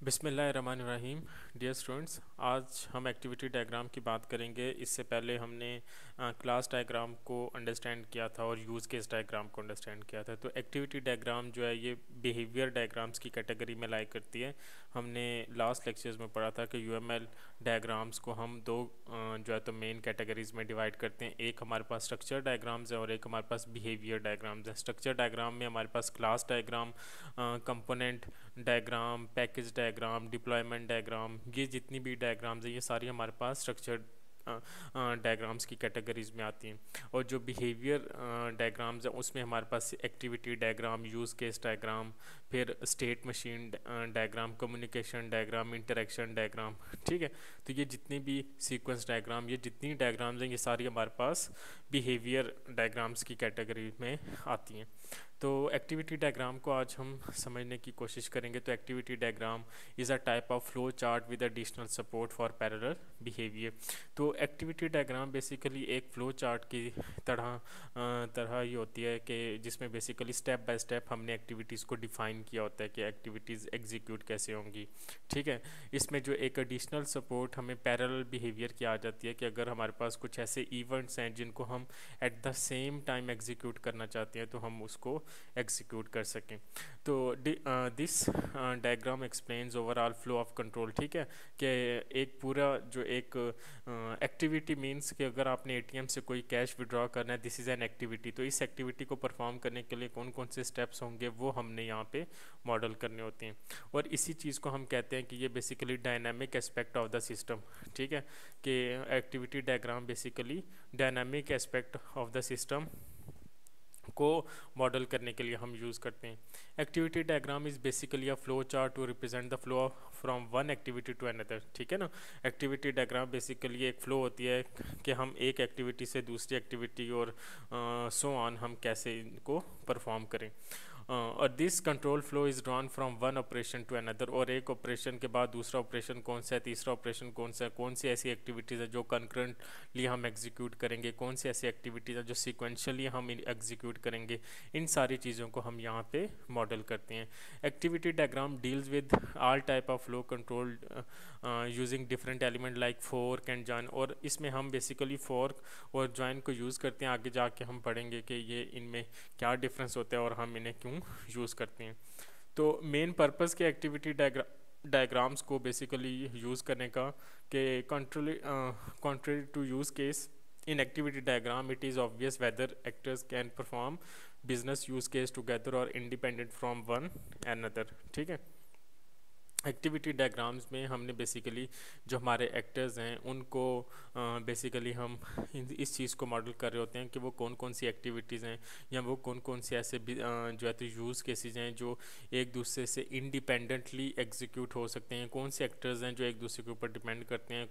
बिस्मिल्लाहिर्रहमानिर्रहीम। Dear students, आज हम एक्टिविटी डायग्राम की बात करेंगे। इससे पहले हमने क्लास डायग्राम को अंडरस्टैंड किया था और यूज़ केस डायग्राम को अंडरस्टैंड किया था। तो एक्टिविटी डायग्राम जो है ये बिहेवियर डायग्राम्स की कैटेगरी में लाई करती है। हमने लास्ट लेक्चर्स में पढ़ा था कि यूएमएल डायग्राम्स को हम दो जो है तो मेन कैटेगरीज में डिवाइड करते हैं। एक हमारे पास स्ट्रक्चर डायग्राम्स है और एक हमारे पास बिहेवियर डायग्राम्स है। स्ट्रक्चर डायग्राम में हमारे पास class diagram, component diagram, package diagram, deployment diagram, ये जितनी भी डायग्राम्स हैं ये सारी हमारे पास स्ट्रक्चर डायग्राम्स की कैटेगरीज में आती हैं। और जो बिहेवियर डायग्राम्स हैं उसमें हमारे पास activity diagram, use case diagram, फिर state machine diagram, communication diagram, interaction diagram. ठीक है, तो ये जितने भी सीक्वेंस डायग्राम, ये जितनी डायग्राम्स हैं ये सारी हमारे पास बिहेवियर डायग्राम्स की कैटेगरी में आती हैं। तो एक्टिविटी डायग्राम को आज हम समझने की कोशिश करेंगे। तो activity diagram is a type of flow chart with additional support for parallel behaviour. तो एक्टिविटी डायग्राम बेसिकली एक फ्लो चार्ट की तरह ही होती है कि जिसमें बेसिकली स्टेप बाय स्टेप हमने एक्टिविटीज़ को डिफाइन किया होता है कि एक्टिविटीज़ एग्जीक्यूट कैसे होंगी। ठीक है, इसमें जो एक एडिशनल सपोर्ट हमें पैरेलल बिहेवियर की आ जाती है कि अगर हमारे पास कुछ ऐसे इवेंट्स हैं जिनको हम at the same time execute करना चाहते हैं तो हम उसको एग्जीक्यूट कर सकें। तो this diagram explains overall flow of control. ठीक है, कि एक पूरा जो एक एक्टिविटी मींस कि अगर आपने एटीएम से कोई कैश विड्रॉ करना है, दिस इज़ एन एक्टिविटी। तो इस एक्टिविटी को परफॉर्म करने के लिए कौन कौन से स्टेप्स होंगे वो हमने यहाँ पे मॉडल करने होते हैं। और इसी चीज़ को हम कहते हैं कि ये basically dynamic aspect of the system. ठीक है, कि activity diagram basically dynamic aspect of the system को मॉडल करने के लिए हम यूज़ करते हैं। Activity diagram is basically a flow chart to represent the flow from one activity to another. ठीक है ना, एक्टिविटी डायग्राम बेसिकली एक फ़्लो होती है कि हम एक एक्टिविटी से दूसरी एक्टिविटी और सो ऑन हम कैसे इनको परफॉर्म करें। और this control flow is drawn from one operation to another. और एक ऑपरेशन के बाद दूसरा ऑपरेशन कौन सा है, तीसरा ऑपरेशन कौन सा है, कौन सी ऐसी एक्टिविटीज़ है जो कंकरेंटली हम एग्जीक्यूट करेंगे, कौन सी ऐसी एक्टिविटीज़ है जो सीक्वेंशियली हम एग्जीक्यूट करेंगे। इन सारी चीज़ों को हम यहाँ पे मॉडल करते हैं। Activity diagram deals with all type of flow control using different element like fork and join. और इसमें हम बेसिकली फोर्क और जॉइन को यूज़ करते हैं। आगे जाके हम पढ़ेंगे कि ये इनमें क्या डिफरेंस होता है और हम इन्हें क्यों यूज़ करते हैं। तो मेन पर्पस के एक्टिविटी डायग्राम्स को बेसिकली यूज़ करने का कि contrary to use case in activity diagram it is obvious whether actors can perform business use case together or independent from one another। ठीक है, एक्टिविटी डायग्राम्स में हमने basically जो हमारे एक्टर्स हैं उनको बेसिकली हम इस चीज़ को मॉडल कर रहे होते हैं कि वो कौन कौन सी एक्टिविटीज़ हैं या वो कौन कौन से ऐसे जो है तो यूज़ केसेस हैं जो एक दूसरे से इंडिपेंडेंटली एग्जीक्यूट हो सकते हैं, कौन से एक्टर्स हैं जो एक दूसरे के ऊपर डिपेंड करते हैं,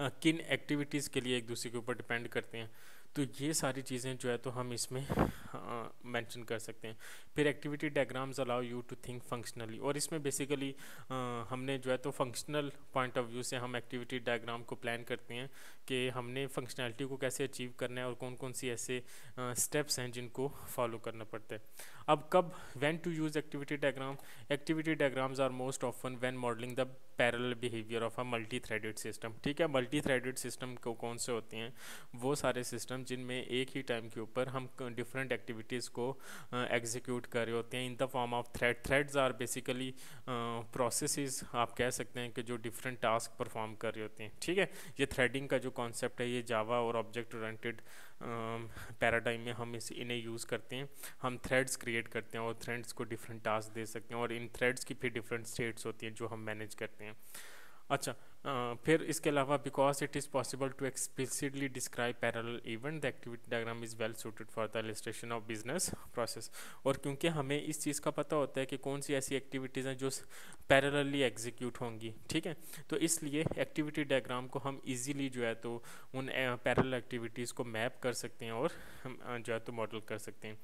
किन एक्टिविटीज़ के लिए एक दूसरे के ऊपर डिपेंड करते हैं। तो ये सारी चीज़ें जो है तो हम इसमें मेंशन कर सकते हैं। फिर activity diagrams allow you to think functionally. और इसमें बेसिकली हमने जो है तो फंक्शनल पॉइंट ऑफ व्यू से हम एक्टिविटी डायग्राम को प्लान करते हैं कि हमने फंक्शनैलिटी को कैसे अचीव करना है और कौन कौन सी ऐसे स्टेप्स हैं जिनको फॉलो करना पड़ता है। अब कब when to use activity diagram. Activity diagrams are most often when modelling the parallel behaviour of a multi threaded system. ठीक है, मल्टी थ्रेडेड सिस्टम को कौन से होते हैं, वो सारे सिस्टम जिनमें एक ही टाइम के ऊपर हम डिफरेंट एक्टिविटीज़ को एग्जीक्यूट कर रहे होते हैं in the form of threads are basically processes आप कह सकते हैं कि जो डिफरेंट टास्क परफॉर्म कर रहे होते हैं। ठीक है, ये थ्रेडिंग का जो कॉन्सेप्ट है ये जावा और ऑब्जेक्ट ओरिएंटेड पैराडाइम में हम इन्हें यूज़ करते हैं। हम थ्रेड्स क्रिएट करते हैं और थ्रेड्स को डिफरेंट टास्क दे सकते हैं और इन थ्रेड्स की फिर डिफरेंट स्टेट्स होती हैं जो हम मैनेज करते हैं। अच्छा, फिर इसके अलावा because it is possible to explicitly describe parallel event the activity diagram is well suited for the illustration of business process. और क्योंकि हमें इस चीज़ का पता होता है कि कौन सी ऐसी एक्टिविटीज़ हैं जो पैरेलली एग्जीक्यूट होंगी। ठीक है, तो इसलिए एक्टिविटी डायग्राम को हम इजीली जो है तो उन पैरेलल एक्टिविटीज़ को मैप कर सकते हैं और हम जो है तो मॉडल कर सकते हैं।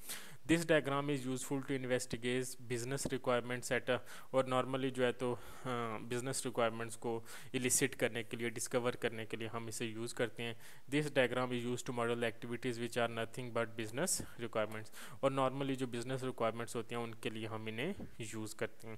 This diagram is useful to investigate business requirements at और नॉर्मली जो है तो बिजनेस रिक्वायरमेंट्स को इलिसिट करने के लिए, डिस्कवर करने के लिए हम इसे यूज़ करते हैं। This diagram is use to model activities which are nothing but business requirements. और नॉर्मली जो बिजनेस रिक्वायरमेंट्स होती हैं उनके लिए हम इन्हें यूज़ करते हैं।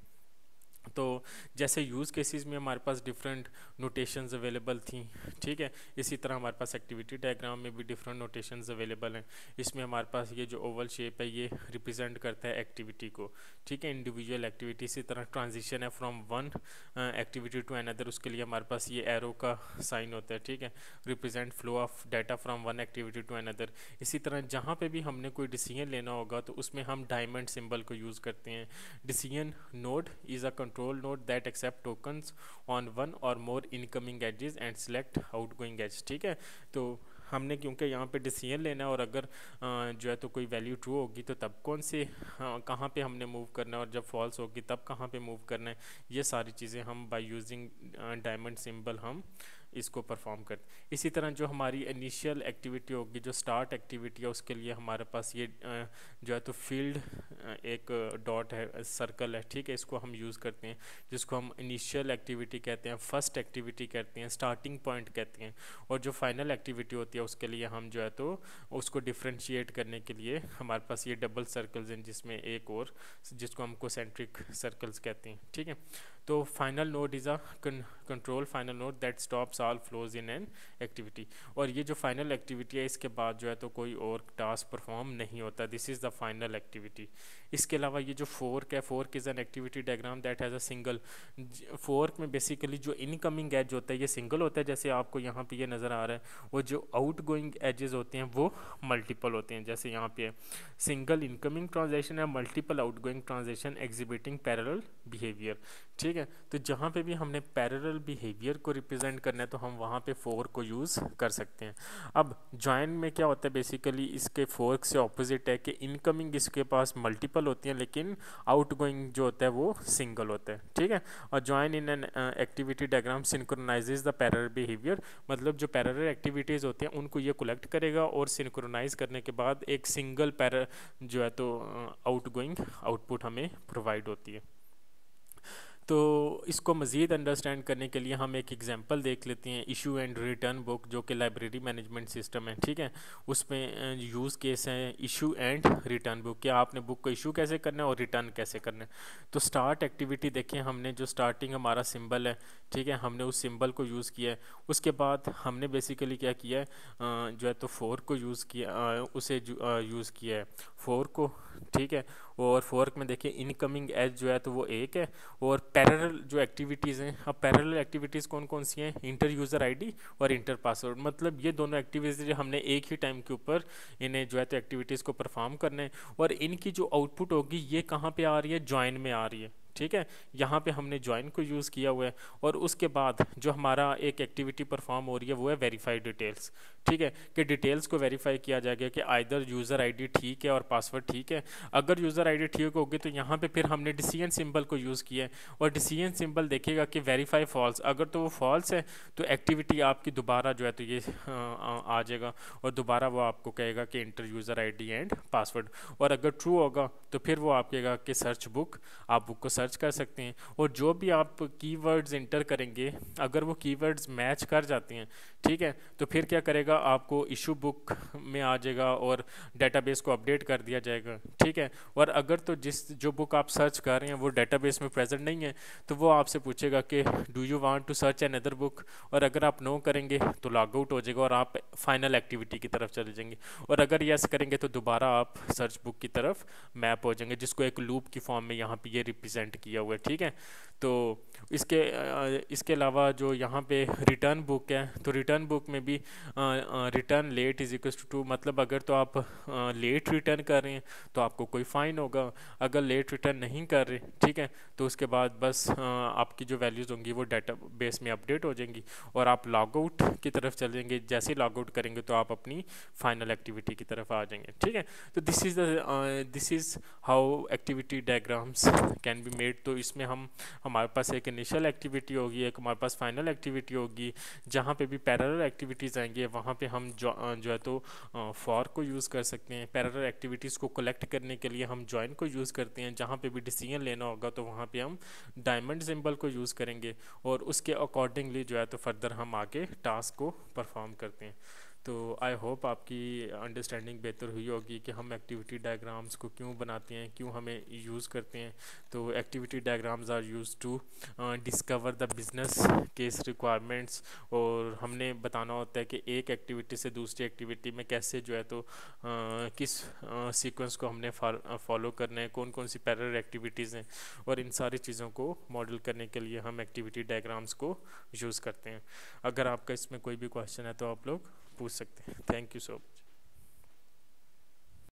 तो जैसे यूज़ केसेस में हमारे पास डिफरेंट नोटेशंस अवेलेबल थी, ठीक है, इसी तरह हमारे पास एक्टिविटी डायग्राम में भी डिफरेंट नोटेशंस अवेलेबल हैं। इसमें हमारे पास ये जो ओवल शेप है ये रिप्रेजेंट करता है एक्टिविटी को, ठीक है, इंडिविजुअल एक्टिविटी। इसी तरह ट्रांजिशन है from one activity to another, उसके लिए हमारे पास ये एरो का साइन होता है, ठीक है, represent flow of data from one activity to another. इसी तरह जहाँ पे भी हमने कोई डिसीजन लेना होगा तो उसमें हम डायमंड सिंबल को यूज़ करते हैं। Decision node is a control node that accept tokens on one or more incoming edges and select outgoing edge, ठीक है। तो हमने क्योंकि यहाँ पे डिसीजन लेना है और अगर जो है तो कोई वैल्यू ट्रू होगी तो तब कौन से कहाँ पे हमने मूव करना है, और जब फॉल्स होगी तब कहाँ पे मूव करना है, ये सारी चीज़ें हम बाय यूजिंग डायमंड सिंबल हम इसको परफॉर्म करते। इसी तरह जो हमारी इनिशियल एक्टिविटी होगी, जो स्टार्ट एक्टिविटी है, उसके लिए हमारे पास ये जो है तो फील्ड एक डॉट है, सर्कल है, ठीक है, इसको हम यूज़ करते हैं, जिसको हम इनिशियल एक्टिविटी कहते हैं, फर्स्ट एक्टिविटी कहते हैं, स्टार्टिंग पॉइंट कहते हैं। और जो फाइनल एक्टिविटी होती है उसके लिए हम जो है तो उसको डिफ्रेंशिएट करने के लिए हमारे पास ये डबल सर्कल्स हैं, जिसमें एक और जिसको हम कोसेंट्रिक सर्कल्स कहते हैं, ठीक है। तो final node is a control final node that stops all flows in an activity. और ये जो फाइनल एक्टिविटी है इसके बाद जो है तो कोई और टास्क परफॉर्म नहीं होता, this is the final activity. इसके अलावा ये जो फोर्क है, fork is an activity diagram that has a single. Fork में बेसिकली जो इनकमिंग एज होता है ये सिंगल होता है, जैसे आपको यहाँ पे ये नज़र आ रहा है, और जो आउट गोइंग एजेस होते हैं वो मल्टीपल होते हैं, जैसे यहाँ पे सिंगल इनकमिंग ट्रांजेक्शन है, multiple out going transaction exhibiting parallel behaviour, ठीक है। तो जहाँ पे भी हमने पैरेलल बिहेवियर को रिप्रेजेंट करना है तो हम वहाँ पे फोर को यूज़ कर सकते हैं। अब जॉइन में क्या होता है, बेसिकली इसके फोर्क से ऑपोजिट है कि इनकमिंग इसके पास मल्टीपल होती हैं लेकिन आउट गोइंग जो होता है वो सिंगल होता है, ठीक है। और join in an activity diagram synchronises the parallel behaviour, मतलब जो पैरेलल एक्टिविटीज़ होती हैं उनको ये कलेक्ट करेगा और सिंक्रोनाइज करने के बाद एक सिंगल जो है तो आउट गोइंग आउटपुट हमें प्रोवाइड होती है। तो इसको मज़ीद अंडरस्टैंड करने के लिए हम एक एग्जांपल देख लेते हैं, इशू एंड रिटर्न बुक, जो कि लाइब्रेरी मैनेजमेंट सिस्टम है, ठीक है। उसमें यूज़ केस है इशू एंड रिटर्न बुक, क्या आपने बुक को इशू कैसे करना है और रिटर्न कैसे करना है। तो स्टार्ट एक्टिविटी देखें, हमने जो स्टार्टिंग हमारा सिंबल है, ठीक है, हमने उस सिंबल को यूज़ किया है। उसके बाद हमने बेसिकली क्या किया है, जो है तो फोर को यूज़ किया, उसे यूज़ किया है फोर को, ठीक है। और फोर्क में देखिए इनकमिंग एज जो है तो वो एक है, और पैरेलल जो एक्टिविटीज़ हैं, अब पैरेलल एक्टिविटीज़ कौन कौन सी हैं, इंटर यूज़र आईडी और इंटर पासवर्ड, मतलब ये दोनों एक्टिविटीज़ हमने एक ही टाइम के ऊपर इन्हें जो है तो एक्टिविटीज़ को परफॉर्म करना है। और इनकी जो आउटपुट होगी ये कहाँ पे आ रही है, जॉइन में आ रही है, ठीक है। यहाँ पे हमने ज्वाइन को यूज़ किया हुआ है। और उसके बाद जो हमारा एक एक्टिविटी परफॉर्म हो रही है वो है वेरीफाई डिटेल्स, ठीक है, कि डिटेल्स को वेरीफाई किया जाएगा कि आइदर यूज़र आईडी ठीक है और पासवर्ड ठीक है। अगर यूज़र आईडी ठीक होगी तो यहाँ पे फिर हमने डिसीजन सिंबल को यूज़ किया है, और डिसीजन सिंबल देखेगा कि वेरीफाई फॉल्स, अगर तो वो फॉल्स है तो एक्टिविटी आपकी दोबारा जो है तो ये आ जाएगा और दोबारा वो आपको कहेगा कि inter user ID and password. और अगर ट्रू होगा तो फिर वो आप कहेगा कि सर्च बुक, आप बुक को सर्च कर सकते हैं। और जो भी आप कीवर्ड्स इंटर करेंगे अगर वो कीवर्ड्स मैच कर जाते हैं, ठीक है, तो फिर क्या करेगा, आपको इशू बुक में आ जाएगा और डेटाबेस को अपडेट कर दिया जाएगा, ठीक है। और अगर तो जो बुक आप सर्च कर रहे हैं वो डेटाबेस में प्रेजेंट नहीं है तो वो आपसे पूछेगा कि do you want to search another book, और अगर आप नो करेंगे तो लॉग आउट हो जाएगा और आप फाइनल एक्टिविटी की तरफ चले जाएंगे। और अगर यस करेंगे तो दोबारा आप सर्च बुक की तरफ मैप हो जाएंगे, जिसको एक लूप की फॉर्म में यहाँ पे ये रिप्रेजेंट किया हुआ है, ठीक है। तो इसके अलावा जो यहाँ पे रिटर्न बुक है, तो रिटर्न बुक में भी return let is equal to, मतलब अगर तो आप लेट रिटर्न कर रहे हैं तो आपको कोई फ़ाइन होगा, अगर लेट रिटर्न नहीं कर रहे, ठीक है, तो उसके बाद बस आपकी जो वैल्यूज़ होंगी वो डाटा बेस में अपडेट हो जाएंगी और आप लॉग आउट की तरफ चल जाएंगे। जैसे ही लॉग आउट करेंगे तो आप अपनी फाइनल एक्टिविटी की तरफ आ जाएंगे, ठीक है। तो this is how activity diagrams can be made. तो इसमें हमारे पास एक इनिशियल एक्टिविटी होगी, एक हमारे पास फाइनल एक्टिविटी होगी, जहाँ पे भी पैरेलल एक्टिविटीज़ आएंगी वहाँ पे हम जो है तो फॉर को यूज़ कर सकते हैं। पैरेलल एक्टिविटीज़ को कलेक्ट करने के लिए हम जॉइन को यूज़ करते हैं। जहाँ पे भी डिसीजन लेना होगा तो वहाँ पे हम डायमंड सिंबल को यूज़ करेंगे और उसके अकॉर्डिंगली जो है तो फर्दर हम आगे टास्क को परफॉर्म करते हैं। तो आई होप आपकी अंडरस्टैंडिंग बेहतर हुई होगी कि हम एक्टिविटी डायग्राम्स को क्यों बनाते हैं, क्यों हमें यूज़ करते हैं। तो activity diagrams are use to discover the business case requirements, और हमने बताना होता है कि एक एक्टिविटी से दूसरी एक्टिविटी में कैसे जो है तो किस सीक्वेंस को हमने फॉलो करना है, कौन कौन सी पैरेलल एक्टिविटीज़ हैं, और इन सारी चीज़ों को मॉडल करने के लिए हम एक्टिविटी डायग्राम्स को यूज़ करते हैं। अगर आपका इसमें कोई भी क्वेश्चन है तो आप लोग पूछ सकते हैं। Thank you so much.